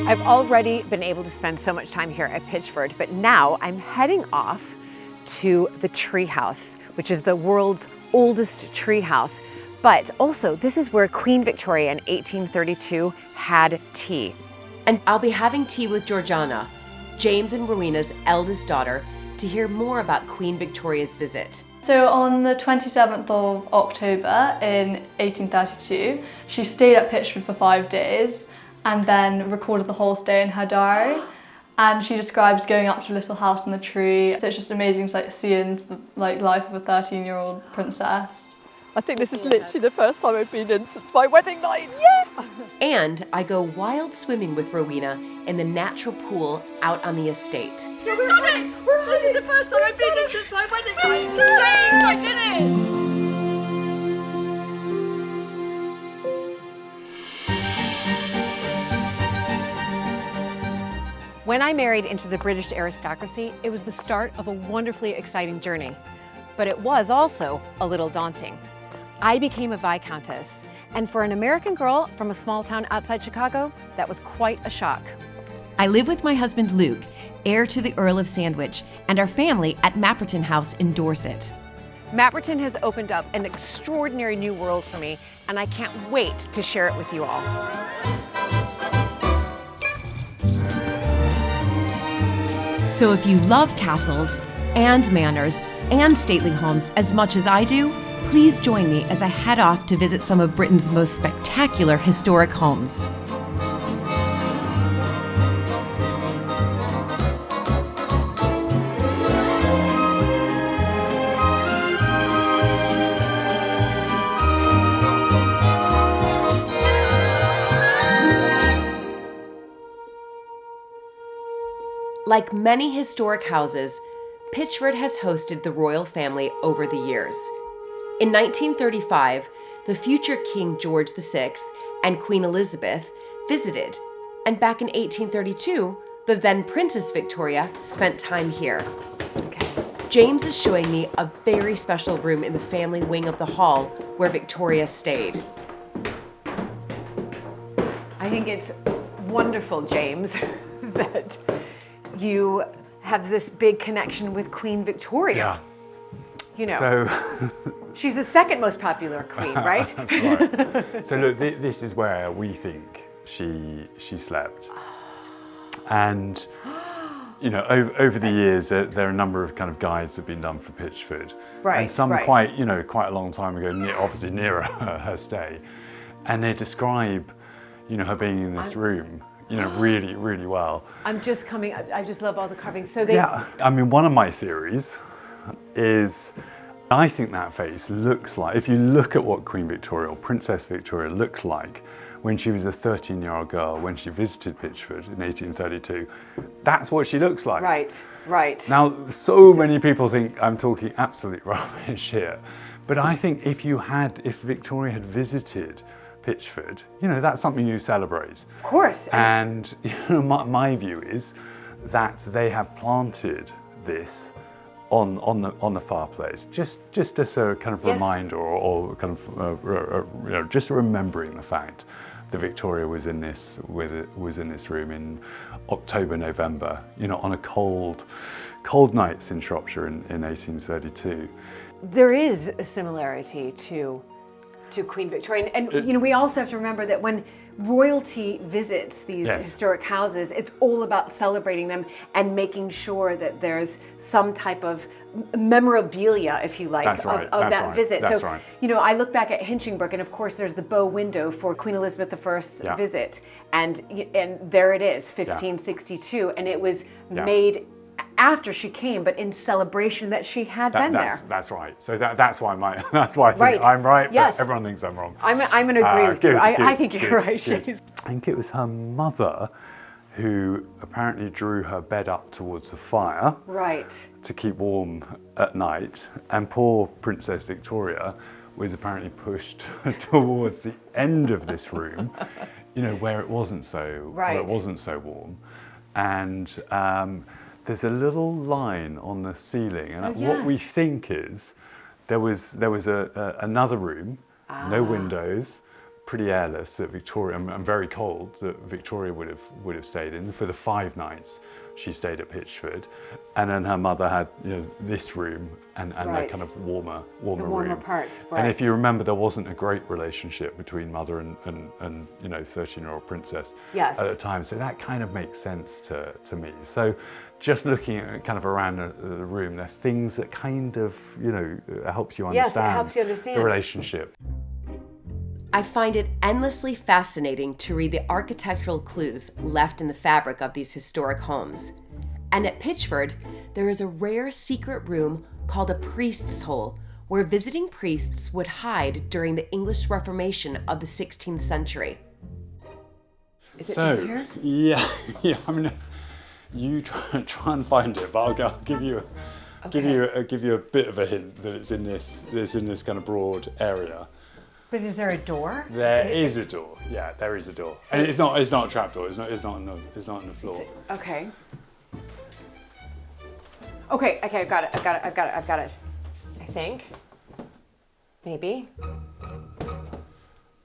I've already been able to spend so much time here at Ptichford, but now I'm heading off to the treehouse, which is the world's oldest treehouse. But also, this is where Queen Victoria in 1832 had tea. And I'll be having tea with Georgiana, James and Rowena's eldest daughter, to hear more about Queen Victoria's visit. So on the 27th of October in 1832, she stayed at Pitchford for 5 days and then recorded the whole stay in her diary. And she describes going up to a little house on the tree. So it's just amazing to see into the life of a 13-year-old princess. I think this is literally the first time I've been in since my wedding night. Yes! And I go wild swimming with Rowena in the natural pool out on the estate. We've done it! This is the first time I've been in since my wedding night. James, I did it! When I married into the British aristocracy, it was the start of a wonderfully exciting journey. But it was also a little daunting. I became a Viscountess, and for an American girl from a small town outside Chicago, that was quite a shock. I live with my husband Luke, heir to the Earl of Sandwich, and our family at Mapperton House in Dorset. Mapperton has opened up an extraordinary new world for me, and I can't wait to share it with you all. So if you love castles and manors and stately homes as much as I do, please join me as I head off to visit some of Britain's most spectacular historic homes. Like many historic houses, Ptichford has hosted the royal family over the years. In 1935, the future King George VI and Queen Elizabeth visited, and back in 1832, the then Princess Victoria spent time here. Okay. James is showing me a very special room in the family wing of the hall where Victoria stayed. I think it's wonderful, James, that you have this big connection with Queen Victoria. Yeah. You know, So, she's the second most popular queen, right? that's right. So look, this is where we think she slept. And, you know, over the years, there are a number of kind of guides that have been done for Ptichford. Right, and some right. quite a long time ago, obviously nearer her stay. And they describe, her being in this room, really, really well. I'm just coming, I just love all the carvings. So they, Yeah, I mean, one of my theories is, I think that face looks like, if you look at what Queen Victoria or Princess Victoria looked like when she was a 13-year-old girl, when she visited Pitchford in 1832, that's what she looks like. Right, right. Now, so many people think I'm talking absolute rubbish here, but I think if Victoria had visited Pitchford, that's something you celebrate. Of course. And my view is that they have planted this on the fireplace, just as a kind of Yes. reminder, or kind of just remembering the fact that Victoria was in this room in October, November, on a cold nights in Shropshire in 1832. There is a similarity to Queen Victoria. And we also have to remember that when royalty visits these Yes. historic houses, it's all about celebrating them and making sure that there's some type of memorabilia, if you like, That's right, of that's that right, visit. that's So, right. I look back at Hinchingbrooke, and of course there's the bow window for Queen Elizabeth I's Yeah. visit. And there it is, 1562. And it was Yeah. made after she came, but in celebration that she had been there. That's right. So that's why I think Right. I'm right, Yes. but everyone thinks I'm wrong. I'm going to agree with you. Good, I good, think you're good, right. good. I think it was her mother who apparently drew her bed up towards the fire Right. to keep warm at night, and poor Princess Victoria was apparently pushed towards the end of this room, where it wasn't so warm, and there's a little line on the ceiling, and what we think is there was another room, no windows, pretty airless that Victoria, and very cold, that Victoria would have stayed in. For the 5 nights she stayed at Pitchford, and then her mother had, you know, this room and Right. a kind of warmer warmer room. part, And if right. you remember, there wasn't a great relationship between mother and you know, 13-year-old princess Yes. at the time, so that kind of makes sense to me. So just looking at kind of around the room, there are things that kind of, you know, helps you Yes, it understand, helps you understand. the relationship. I find it endlessly fascinating to read the architectural clues left in the fabric of these historic homes. And at Ptichford, there is a rare secret room called a priest's hole, where visiting priests would hide during the English Reformation of the 16th century. Is it So, in here? yeah, I mean, you try and find it, but I'll give you a bit of a hint that it's in this kind of broad area. But is there a door? There is a door. Yeah, there is a door. And it's not a trap door. It's not on the floor. Okay. Okay, I've got it. I think. Maybe.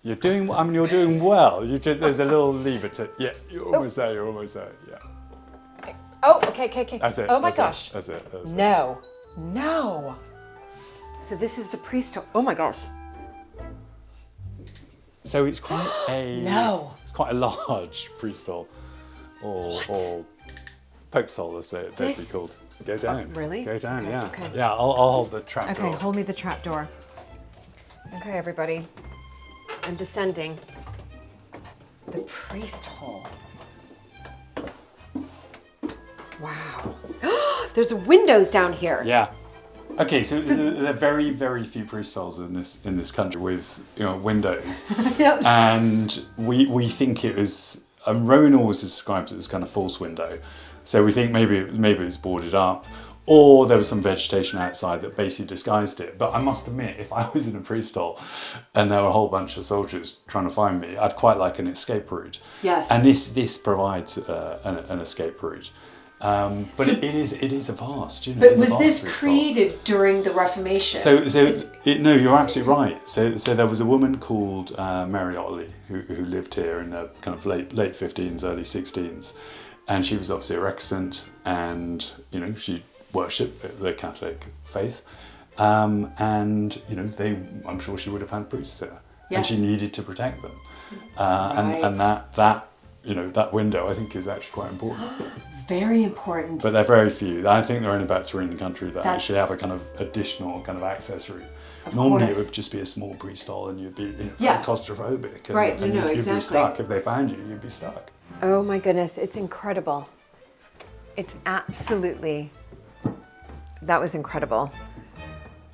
You're doing well. There's a little lever to, yeah, you're almost there, yeah. Oh, okay. That's it. Oh my that's gosh. It, that's it. No. So this is the priest. Oh my gosh. So it's quite a No. It's quite a large priest hall, or Pope's hall, as they'd be This- called. Go down. Really? Go down. Okay, Yeah. okay. Yeah. I'll hold the trap Okay, door. hold me the trap door. Okay, everybody. I'm descending. The priest hall. Wow. There's windows down here. Yeah. Okay, so there are very, very few priest halls in this country with, you know, windows, Yes. and we think it was. Rowan always describes it as kind of false window, so we think maybe it was boarded up, or there was some vegetation outside that basically disguised it. But I must admit, if I was in a priest hall and there were a whole bunch of soldiers trying to find me, I'd quite like an escape route. Yes. And this provides an escape route. But it is a vast, you know. But it's a was vast this priest hall. created during the Reformation? No, you're absolutely right. So there was a woman called Mary Otley who lived here in the kind of late 15s, early 16s, and she was obviously a recusant, and you know she worshipped the Catholic faith, and you know I'm sure she would have had priests there, and Yes. she needed to protect them, Right. and that you know that window I think is actually quite important. Very important. But they're very few. I think there are only about 3 in the country that That's- actually have a kind of additional kind of access route. Of Normally course. it would just be a small priest hall and you'd be Yeah. claustrophobic. And, Right, and no, you'd exactly. be stuck. If they found you, you'd be stuck. Oh my goodness, it's incredible. It's absolutely, that was incredible.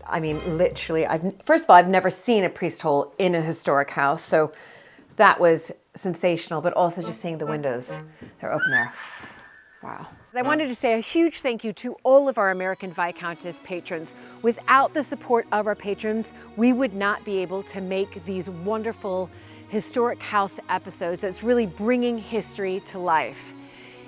I mean, literally, first of all, I've never seen a priest hole in a historic house, so that was sensational, but also just seeing the windows, they're open there. Wow. I wanted to say a huge thank you to all of our American Viscountess patrons. Without the support of our patrons, we would not be able to make these wonderful historic house episodes that's really bringing history to life.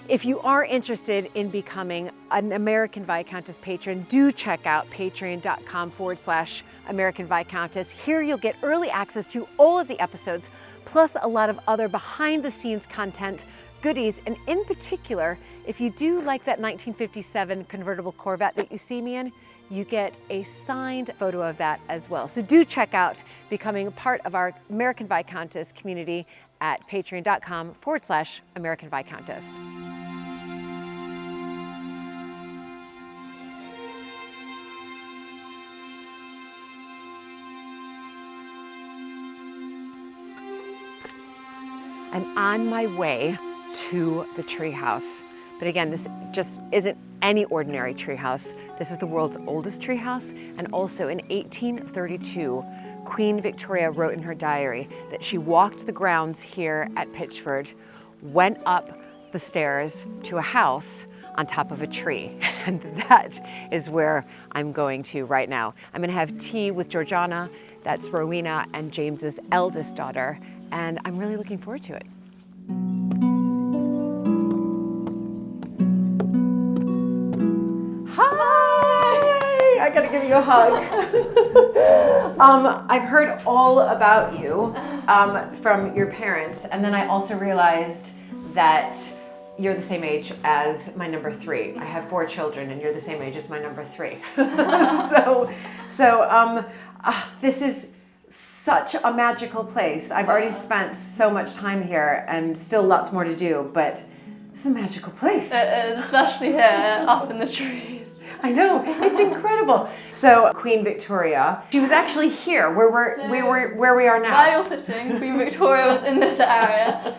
If you are interested in becoming an American Viscountess patron, do check out patreon.com/American Viscountess. Here you'll get early access to all of the episodes, plus a lot of other behind the scenes content, goodies, and in particular, if you do like that 1957 convertible Corvette that you see me in, you get a signed photo of that as well. So do check out becoming a part of our American Viscountess community at patreon.com/American Viscountess. I'm on my way to the treehouse. But again, this just isn't any ordinary treehouse. This is the world's oldest treehouse, and also in 1832, Queen Victoria wrote in her diary that she walked the grounds here at Ptichford, went up the stairs to a house on top of a tree. And that is where I'm going to right now. I'm gonna have tea with Georgiana, that's Rowena and James's eldest daughter, and I'm really looking forward to it. Hi! I gotta give give you a hug. I've heard all about you from your parents, and then I also realized that you're the same age as my number 3. I have 4 children, and you're the same age as my number 3. So this is such a magical place. I've already spent so much time here, and still lots more to do, but this is a magical place. It is, especially here, up in the trees. I know, it's incredible. So Queen Victoria, she was actually here, where we are now. While you're sitting, Queen Victoria was in this area.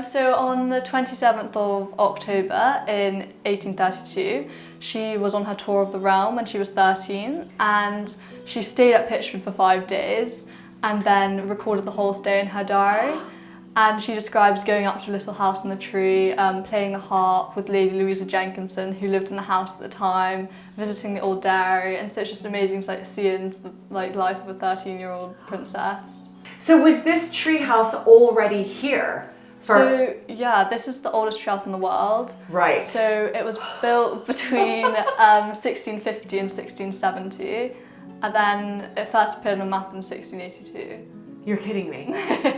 So on the 27th of October in 1832, she was on her tour of the realm when she was 13, and she stayed at Ptichford for 5 days and then recorded the whole stay in her diary. And she describes going up to a little house in the tree, playing the harp with Lady Louisa Jenkinson, who lived in the house at the time, visiting the old dairy, and so it's just amazing to see into the life of a 13-year-old princess. So was this treehouse already here? So yeah, this is the oldest treehouse in the world. Right. So it was built between 1650 and 1670, and then it first appeared on a map in 1682. You're kidding me.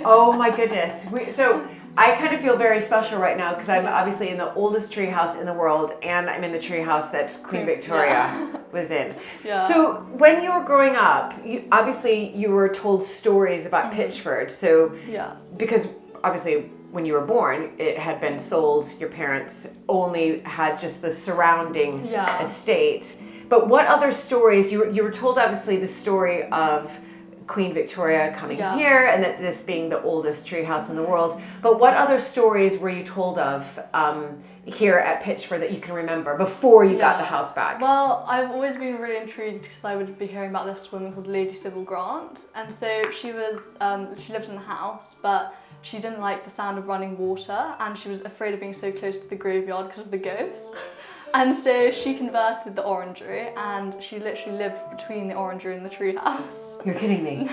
Oh my goodness. So I kind of feel very special right now because I'm obviously in the oldest treehouse in the world, and I'm in the treehouse that Queen Victoria was in. Yeah. So when you were growing up, obviously you were told stories about Pitchford. So because obviously when you were born, it had been sold. Your parents only had just the surrounding estate. But what other stories, you were told obviously the story of Queen Victoria coming here, and that this being the oldest treehouse in the world. But what other stories were you told of here at Ptichford that you can remember before you got the house back? Well, I've always been really intrigued because I would be hearing about this woman called Lady Sybil Grant, and so she was she lived in the house, but she didn't like the sound of running water, and she was afraid of being so close to the graveyard because of the ghosts. And so she converted the orangery, and she literally lived between the orangery and the treehouse. You're kidding me.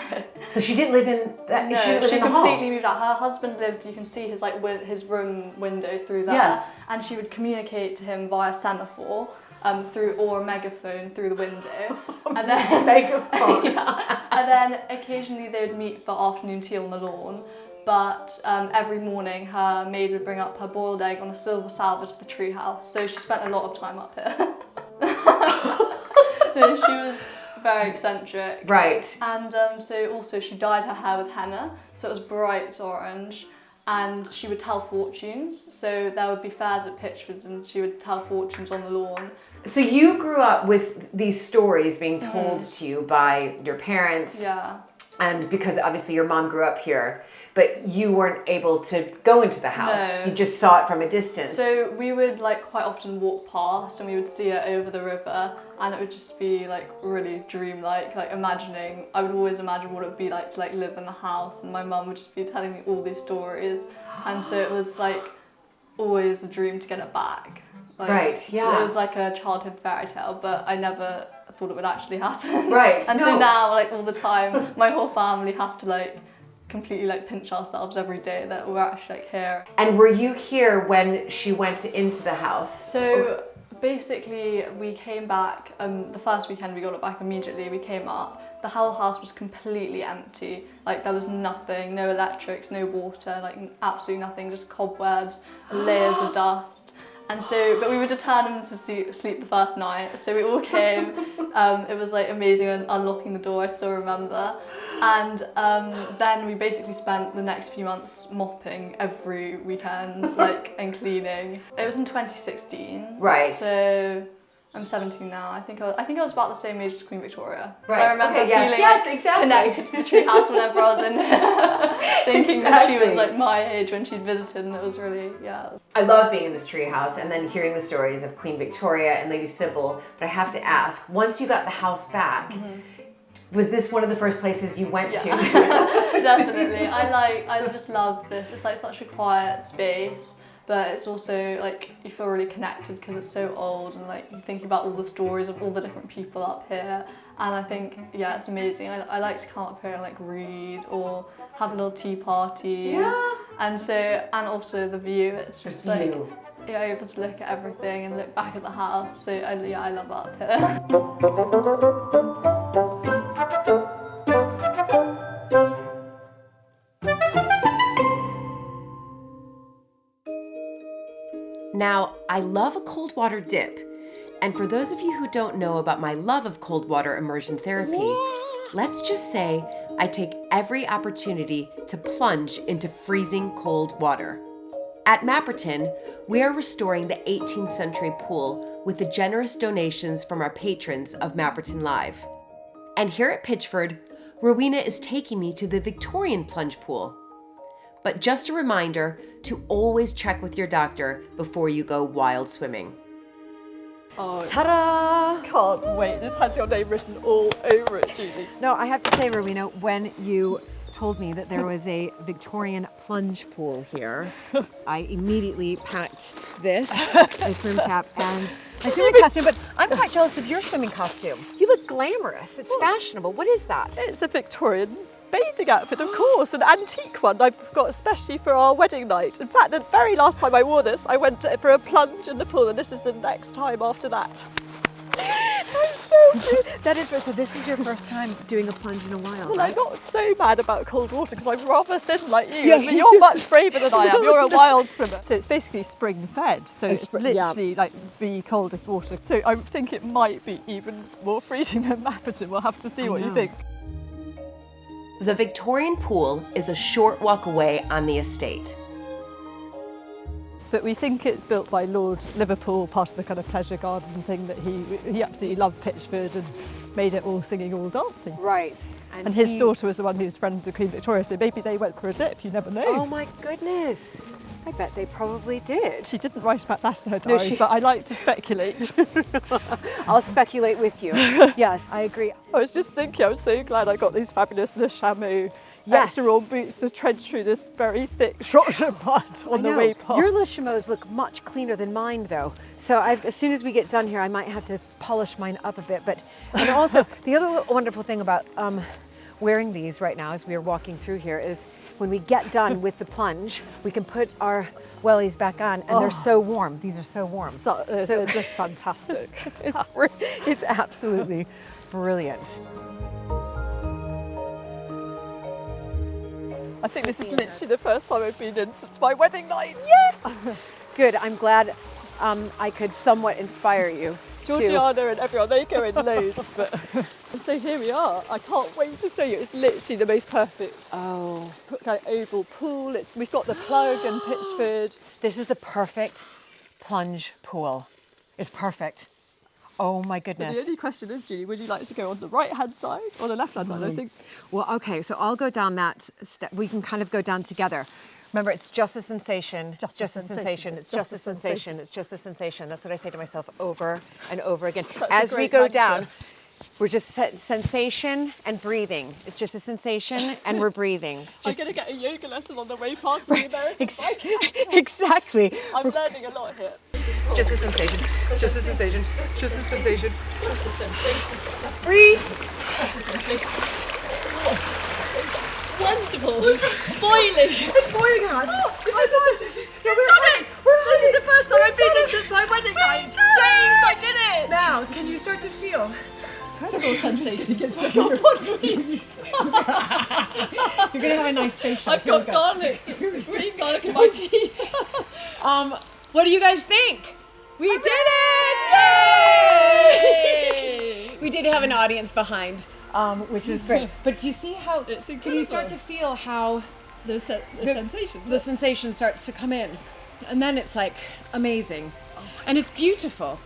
So she didn't live in that. No, she didn't live in the hall. completely moved out. Her husband lived. You can see his his room window through there. Yes. And she would communicate to him via semaphore, or a megaphone through the window. And then megaphone. And then occasionally they would meet for afternoon tea on the lawn. But every morning her maid would bring up her boiled egg on a silver salver to the treehouse. So she spent a lot of time up here. So she was very eccentric. Right. And so also she dyed her hair with henna, so it was bright orange. And she would tell fortunes. So there would be fairs at Ptichford, and she would tell fortunes on the lawn. So you grew up with these stories being told to you by your parents. Yeah. And because obviously your mom grew up here, but you weren't able to go into the house. No. You just saw it from a distance. So we would quite often walk past, and we would see it over the river, and it would just be really dreamlike. I would always imagine what it would be like to live in the house, and my mum would just be telling me all these stories, and so it was always a dream to get it back. Right, yeah. It was like a childhood fairy tale, but I never thought it would actually happen. Right. And so now, all the time, my whole family have to completely pinch ourselves every day that we're actually here. And were you here when she went into the house? So basically we came back, the first weekend we got it back immediately, we came up, the whole house was completely empty. There was nothing, no electrics, no water, absolutely nothing, just cobwebs, layers of dust. And so, but we were determined to sleep the first night, so we all came. It was amazing, unlocking the door, I still remember. And then we basically spent the next few months mopping every weekend, and cleaning. It was in 2016. Right. So I'm 17 now. I think I was about the same age as Queen Victoria. Right. So I remember feeling exactly. connected to the treehouse whenever I was in here, thinking that she was my age when she'd visited, and it was really, I love being in this treehouse and then hearing the stories of Queen Victoria and Lady Sybil. But I have to ask, once you got the house back, was this one of the first places you went to? Definitely. I just love this. It's such a quiet space. But it's also you feel really connected because it's so old, and you think about all the stories of all the different people up here, and I think it's amazing. I like to come up here and read or have little tea parties, and also the view. It's just you're able to look at everything and look back at the house. So yeah, I love up here. Now, I love a cold water dip. And for those of you who don't know about my love of cold water immersion therapy, let's just say I take every opportunity to plunge into freezing cold water. At Mapperton, we are restoring the 18th century pool with the generous donations from our patrons of Mapperton Live. And here at Pitchford, Rowena is taking me to the Victorian plunge pool. But just a reminder to always check with your doctor before you go wild swimming. Oh, Ta-da! can't wait. This has your name written all over it, Julie. No, I have to say, Rowena, when you told me that there was a Victorian plunge pool here, I immediately packed this, my swim cap, and my swimming costume, but I'm quite jealous of your swimming costume. You look glamorous. It's fashionable. What is that? It's a Victorian bathing outfit, of course, an antique one I've got especially for our wedding night. In fact, the very last time I wore this, I went for a plunge in the pool, and this is the next time after that. I'm so cute. That is, so this is your first time doing a plunge in a while, Well, right? I'm not so mad about cold water because I'm rather thin like you, but you're much braver than I am. You're a wild swimmer. So it's basically spring fed, so it's literally like the coldest water. So I think it might be even more freezing than Mapperton. We'll have to see what you think. The Victorian pool is a short walk away on the estate. But we think it's built by Lord Liverpool, part of the kind of pleasure garden thing that he absolutely loved Ptichford and made it all singing, all dancing. Right. And his daughter was the one who's friends with Queen Victoria, so maybe they went for a dip, you never know. Oh my goodness. I bet they probably did. She didn't write about that in her diaries, but I like to speculate. I'll speculate with you. Yes, I agree. I was just thinking, I'm so glad I got these fabulous Le Chameau extra raw boots to trench through this very thick Shropshire mud on the way past. Your Le Chameaus look much cleaner than mine, though. So as soon as we get done here, I might have to polish mine up a bit. But and also, the other wonderful thing about wearing these right now as we are walking through here is when we get done with the plunge, we can put our wellies back on, and they're so warm. These are so warm. So they're just fantastic. It's absolutely brilliant. I think this is literally the first time I've been in since my wedding night. Yes! Good, I'm glad I could somewhat inspire you. Georgiana and everyone, they go in loads. But and so here we are. I can't wait to show you. It's literally the most perfect kind of oval pool. We've got the plug and Pitchford. This is the perfect plunge pool. It's perfect. Oh my goodness. So the only question is, Julie, would you like to go on the right-hand side or the left-hand side? I think. Well, okay, so I'll go down that step. We can kind of go down together. Remember, it's just a sensation, just a sensation, it's just a sensation, it's just a sensation. That's what I say to myself over and over again. As we go down, we're just sensation and breathing. It's just a sensation and we're breathing. I'm going to get a yoga lesson on the way past the Americans. Exactly. I'm learning a lot here. Just a sensation, just a sensation, just a sensation. Just a sensation. Breathe. Just a sensation. Wonderful. Boiling. It's boiling hot. You've done it. This is the first time I've been in since my wedding night. James, I did it. Now, can you start to feel? Incredible sensation. You're You're gonna have a nice facial. I've got garlic, green garlic in my teeth. What do you guys think? We did it! Yay! We did have an audience behind, which is great. But do you see how? It's can you incredible. start to feel how The sensation. the sensation starts to come in, and then it's like amazing, and it's beautiful.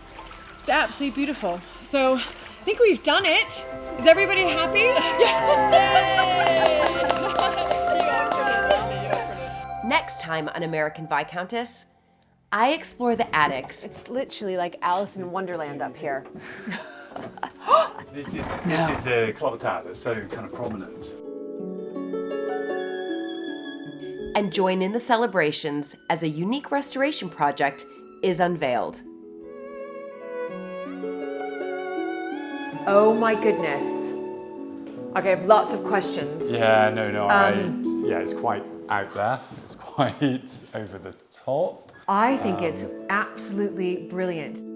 It's absolutely beautiful. So I think we've done it. Is everybody happy? Next time on American Viscountess, I explore the attics. It's literally like Alice in Wonderland up here. This is the clock tower that's so kind of prominent. And join in the celebrations as a unique restoration project is unveiled. Oh my goodness. Okay, I have lots of questions. Yeah, no, it's quite out there. It's quite over the top. I think it's absolutely brilliant.